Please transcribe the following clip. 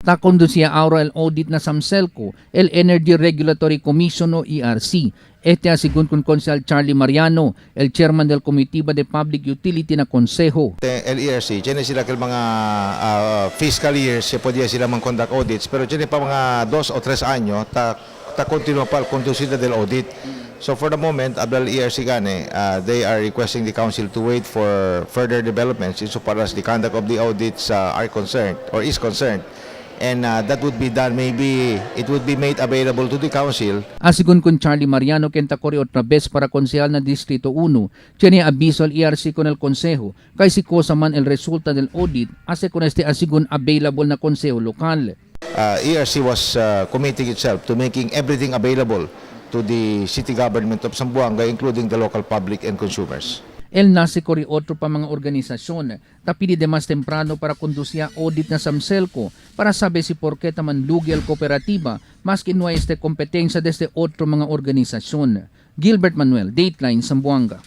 ta conducía ahora el audit na SAMSELCO, el Energy Regulatory Commission o ERC. Este según con Consejal Charlie Mariano, el chairman del Comitiba de Public Utility na Konseho. El ERC, dyan sila kay mga fiscal years, pwede sila mang-conduct audits, pero dyan pa mga 2 o 3 anyo, ta continua pa el conducida del audit. So for the moment, abdal ERC gane, they are requesting the council to wait for further developments insofar as the conduct of the audits are concerned or is concerned. And that would be done, maybe it would be made available to the council. Asigun con Charlie Mariano, kenta kori otra vez para konsehal na Distrito 1, tiene aviso al ERC con el Consejo, kay si cosa man el resulta del audit, ase con este asigun available na Consejo lokal. ERC was committing itself to making everything available to the city government of Zamboanga, including the local public and consumers. El nasi kori otro pa mga organisasyon, tapili de mas temprano para kondusya audit na SAMSELCO, para sabi si porke taman lugi al kooperatiba, maski no este kompetencia desde otro mga organisasyon. Gilbert Manuel, Dateline, Zamboanga.